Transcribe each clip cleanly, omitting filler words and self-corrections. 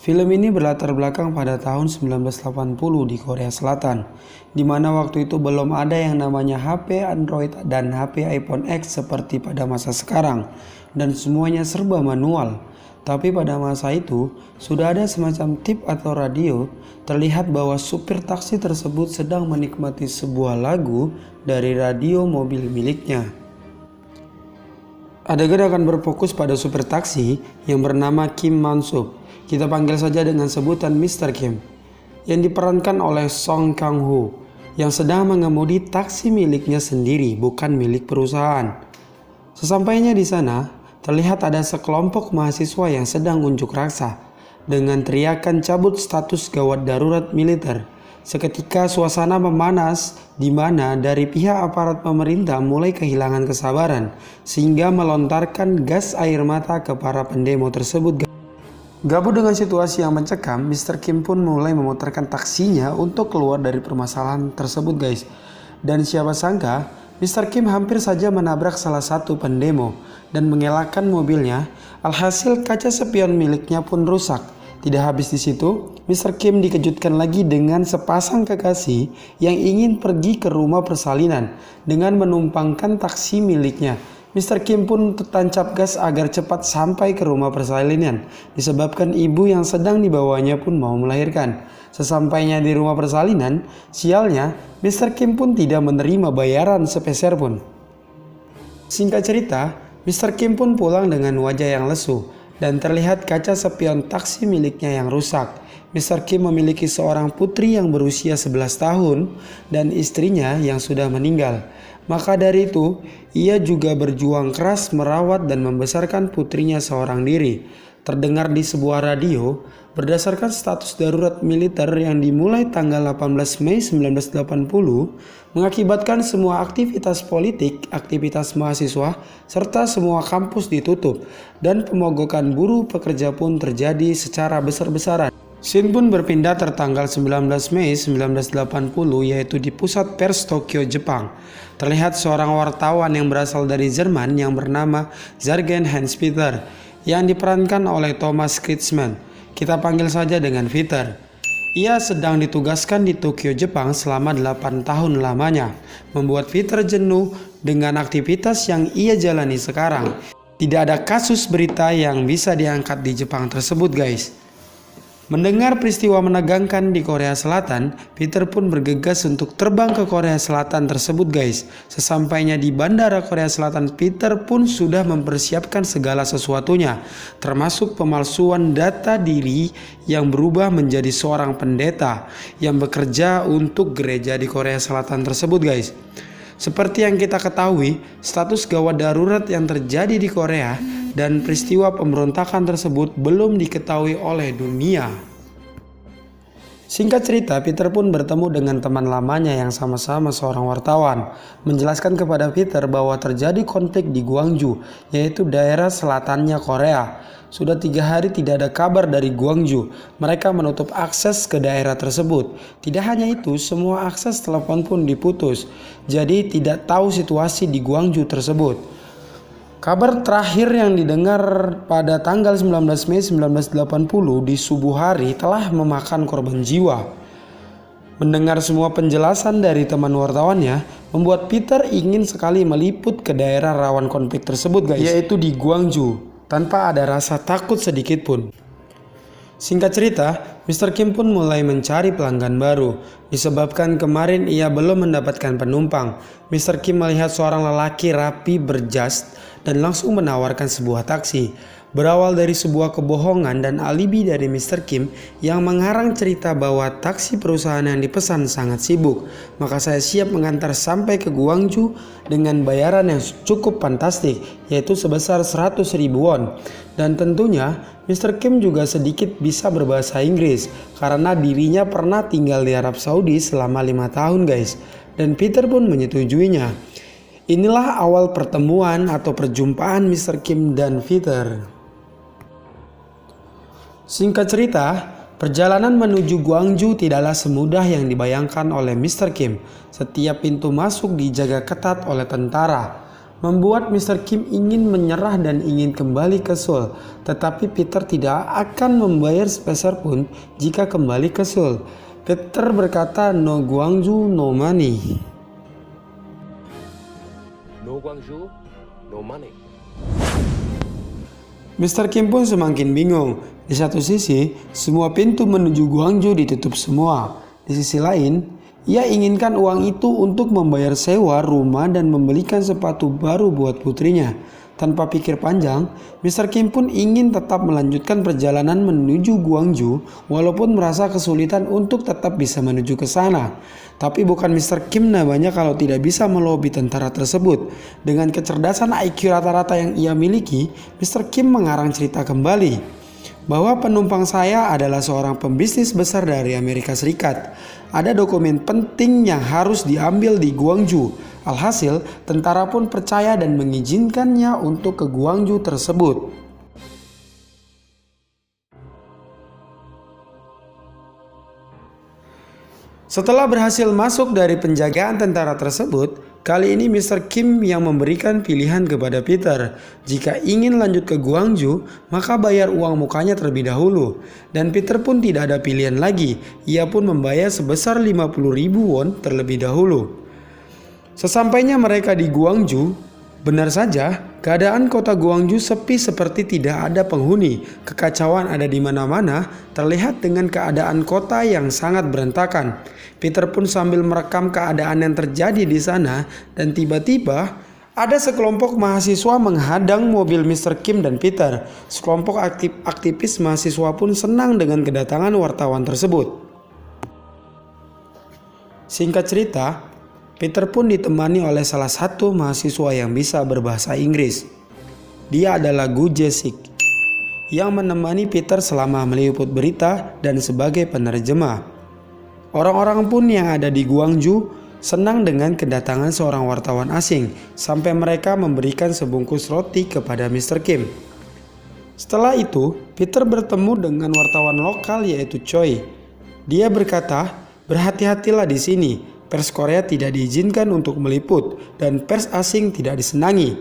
Film ini berlatar belakang pada tahun 1980 di Korea Selatan, di mana waktu itu belum ada yang namanya HP Android dan HP iPhone X seperti pada masa sekarang, dan semuanya serba manual. Tapi pada masa itu, sudah ada semacam tip atau radio, terlihat bahwa supir taksi tersebut sedang menikmati sebuah lagu dari radio mobil miliknya. Adegan akan berfokus pada supir taksi yang bernama Kim Mansuk. Kita panggil saja dengan sebutan Mr. Kim, yang diperankan oleh Song Kang-ho, yang sedang mengemudi taksi miliknya sendiri, bukan milik perusahaan. Sesampainya di sana, terlihat ada sekelompok mahasiswa yang sedang unjuk rasa dengan teriakan cabut status gawat darurat militer. Seketika suasana memanas di mana dari pihak aparat pemerintah mulai kehilangan kesabaran sehingga melontarkan gas air mata ke para pendemo tersebut. Gabut dengan situasi yang mencekam, Mr. Kim pun mulai memutarkan taksinya untuk keluar dari permasalahan tersebut guys. Dan siapa sangka, Mr. Kim hampir saja menabrak salah satu pendemo dan mengelakkan mobilnya. Alhasil kaca spion miliknya pun rusak. Tidak habis di situ, Mr. Kim dikejutkan lagi dengan sepasang kekasih yang ingin pergi ke rumah persalinan dengan menumpangkan taksi miliknya. Mr. Kim pun tertancap gas agar cepat sampai ke rumah persalinan, disebabkan ibu yang sedang dibawanya pun mau melahirkan. Sesampainya di rumah persalinan, sialnya Mr. Kim pun tidak menerima bayaran sepeser pun. Singkat cerita, Mr. Kim pun pulang dengan wajah yang lesu dan terlihat kaca spion taksi miliknya yang rusak. Mr. Kim memiliki seorang putri yang berusia 11 tahun dan istrinya yang sudah meninggal. Maka dari itu, ia juga berjuang keras merawat dan membesarkan putrinya seorang diri. Terdengar di sebuah radio, berdasarkan status darurat militer yang dimulai tanggal 18 Mei 1980, mengakibatkan semua aktivitas politik, aktivitas mahasiswa, serta semua kampus ditutup, dan pemogokan buruh pekerja pun terjadi secara besar-besaran. Scene pun berpindah tertanggal 19 Mei 1980 yaitu di pusat pers Tokyo, Jepang. Terlihat seorang wartawan yang berasal dari Jerman yang bernama Jürgen Hans-Peter yang diperankan oleh Thomas Kretschmann. Kita panggil saja dengan Peter. Ia sedang ditugaskan di Tokyo, Jepang selama 8 tahun lamanya, membuat Peter jenuh dengan aktivitas yang ia jalani sekarang. Tidak ada kasus berita yang bisa diangkat di Jepang tersebut guys. Mendengar peristiwa menegangkan di Korea Selatan, Peter pun bergegas untuk terbang ke Korea Selatan tersebut guys. Sesampainya di bandara Korea Selatan, Peter pun sudah mempersiapkan segala sesuatunya, termasuk pemalsuan data diri yang berubah menjadi seorang pendeta yang bekerja untuk gereja di Korea Selatan tersebut guys. Seperti yang kita ketahui, status gawat darurat yang terjadi di Korea dan peristiwa pemberontakan tersebut belum diketahui oleh dunia. Singkat cerita, Peter pun bertemu dengan teman lamanya yang sama-sama seorang wartawan, menjelaskan kepada Peter bahwa terjadi konflik di Gwangju, yaitu daerah selatannya Korea. Sudah 3 hari tidak ada kabar dari Gwangju. Mereka menutup akses ke daerah tersebut. Tidak hanya itu, semua akses telepon pun diputus. Jadi tidak tahu situasi di Gwangju tersebut. Kabar terakhir yang didengar pada tanggal 19 Mei 1980 di subuh hari telah memakan korban jiwa. Mendengar semua penjelasan dari teman wartawannya, membuat Peter ingin sekali meliput ke daerah rawan konflik tersebut guys, yaitu di Gwangju, tanpa ada rasa takut sedikit pun. Singkat cerita, Mr. Kim pun mulai mencari pelanggan baru. Disebabkan kemarin ia belum mendapatkan penumpang, Mr. Kim melihat seorang lelaki rapi berjas dan langsung menawarkan sebuah taksi. Berawal dari sebuah kebohongan dan alibi dari Mr. Kim yang mengarang cerita bahwa taksi perusahaan yang dipesan sangat sibuk, maka saya siap mengantar sampai ke Gwangju dengan bayaran yang cukup fantastik, yaitu sebesar 100.000 won. Dan tentunya Mr. Kim juga sedikit bisa berbahasa Inggris karena dirinya pernah tinggal di Arab Saudi selama 5 tahun guys. Dan Peter pun menyetujuinya. Inilah awal pertemuan atau perjumpaan Mr. Kim dan Peter. Singkat cerita, perjalanan menuju Gwangju tidaklah semudah yang dibayangkan oleh Mr. Kim. Setiap pintu masuk dijaga ketat oleh tentara. membuat Mr. Kim ingin menyerah dan ingin kembali ke Seoul. Tetapi Peter tidak akan membayar sepeser pun jika kembali ke Seoul. Peter berkata, "No Gwangju, no money." No Gwangju, no money. Mr. Kim pun semakin bingung. Di satu sisi, semua pintu menuju Gwangju ditutup semua. Di sisi lain, ia inginkan uang itu untuk membayar sewa rumah dan membelikan sepatu baru buat putrinya. Tanpa pikir panjang, Mr. Kim pun ingin tetap melanjutkan perjalanan menuju Gwangju walaupun merasa kesulitan untuk tetap bisa menuju ke sana. Tapi bukan Mr. Kim namanya kalau tidak bisa melobi tentara tersebut. Dengan kecerdasan IQ rata-rata yang ia miliki, Mr. Kim mengarang cerita kembali bahwa penumpang saya adalah seorang pembisnis besar dari Amerika Serikat. Ada dokumen penting yang harus diambil di Gwangju. Alhasil, tentara pun percaya dan mengizinkannya untuk ke Gwangju tersebut. Setelah berhasil masuk dari penjagaan tentara tersebut, kali ini Mr. Kim yang memberikan pilihan kepada Peter. Jika ingin lanjut ke Gwangju, maka bayar uang mukanya terlebih dahulu. Dan Peter pun tidak ada pilihan lagi. Ia pun membayar sebesar 50.000 won terlebih dahulu. Sesampainya mereka di Gwangju, benar saja keadaan kota Gwangju sepi seperti tidak ada penghuni. Kekacauan ada di mana-mana, terlihat dengan keadaan kota yang sangat berantakan. Peter pun sambil merekam keadaan yang terjadi di sana dan tiba-tiba ada sekelompok mahasiswa menghadang mobil Mr. Kim dan Peter. Sekelompok aktivis mahasiswa pun senang dengan kedatangan wartawan tersebut. Singkat cerita, Peter pun ditemani oleh salah satu mahasiswa yang bisa berbahasa Inggris. Dia adalah Gu Jae-sik yang menemani Peter selama meliput berita dan sebagai penerjemah. Orang-orang pun yang ada di Gwangju senang dengan kedatangan seorang wartawan asing sampai mereka memberikan sebungkus roti kepada Mr. Kim. Setelah itu, Peter bertemu dengan wartawan lokal yaitu Choi. Dia berkata, "Berhati-hatilah di sini. Pers Korea tidak diizinkan untuk meliput dan pers asing tidak disenangi."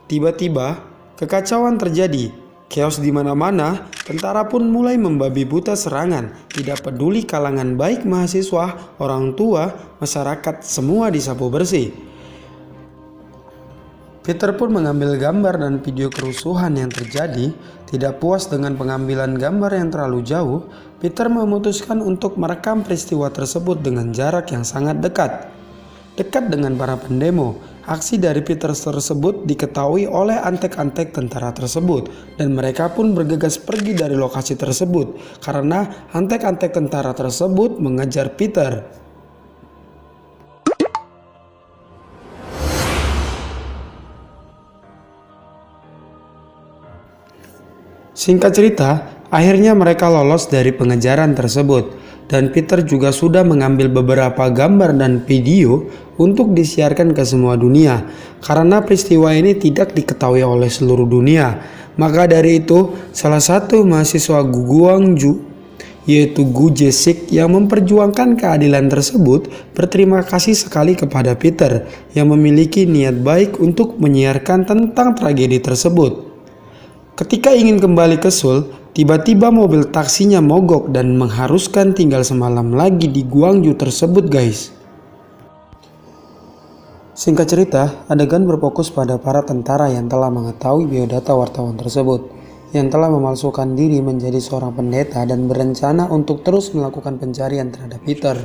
Tiba-tiba, kekacauan terjadi. Chaos di mana-mana, tentara pun mulai membabi buta serangan. Tidak peduli kalangan baik mahasiswa, orang tua, masyarakat, semua disapu bersih. Peter pun mengambil gambar dan video kerusuhan yang terjadi. Tidak puas dengan pengambilan gambar yang terlalu jauh, Peter memutuskan untuk merekam peristiwa tersebut dengan jarak yang sangat dekat. Dekat dengan para pendemo, aksi dari Peter tersebut diketahui oleh antek-antek tentara tersebut dan mereka pun bergegas pergi dari lokasi tersebut karena antek-antek tentara tersebut mengejar Peter. Singkat cerita, akhirnya mereka lolos dari pengejaran tersebut. Dan Peter juga sudah mengambil beberapa gambar dan video untuk disiarkan ke semua dunia. Karena peristiwa ini tidak diketahui oleh seluruh dunia, maka dari itu salah satu mahasiswa Gwangju yaitu Gu Jae-sik yang memperjuangkan keadilan tersebut berterima kasih sekali kepada Peter yang memiliki niat baik untuk menyiarkan tentang tragedi tersebut. Ketika ingin kembali ke Seoul, tiba-tiba mobil taksinya mogok dan mengharuskan tinggal semalam lagi di Gwangju tersebut, guys. Singkat cerita, adegan berfokus pada para tentara yang telah mengetahui biodata wartawan tersebut, yang telah memalsukan diri menjadi seorang pendeta dan berencana untuk terus melakukan pencarian terhadap Peter.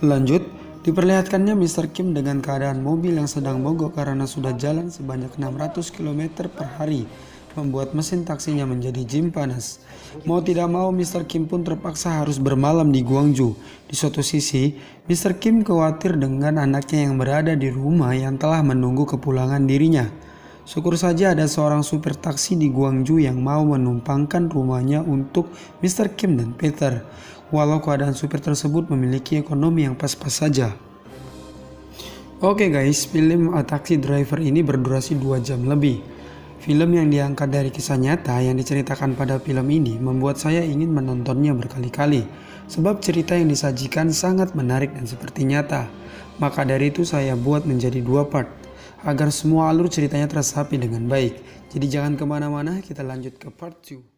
Lanjut, diperlihatkannya Mr. Kim dengan keadaan mobil yang sedang mogok karena sudah jalan sebanyak 600 km per hari, membuat mesin taksinya menjadi jim panas. Mau tidak mau, Mr. Kim pun terpaksa harus bermalam di Gwangju. Di suatu sisi, Mr. Kim khawatir dengan anaknya yang berada di rumah yang telah menunggu kepulangan dirinya. Syukur saja ada seorang supir taksi di Gwangju yang mau menumpangkan rumahnya untuk Mr. Kim dan Peter, walau keadaan supir tersebut memiliki ekonomi yang pas-pas saja. Oke guys, film A Taxi Driver ini berdurasi 2 jam lebih. Film yang diangkat dari kisah nyata yang diceritakan pada film ini membuat saya ingin menontonnya berkali-kali, sebab cerita yang disajikan sangat menarik dan seperti nyata. Maka dari itu saya buat menjadi 2 part. agar semua alur ceritanya tersapi dengan baik. Jadi jangan kemana-mana, kita lanjut ke part 2.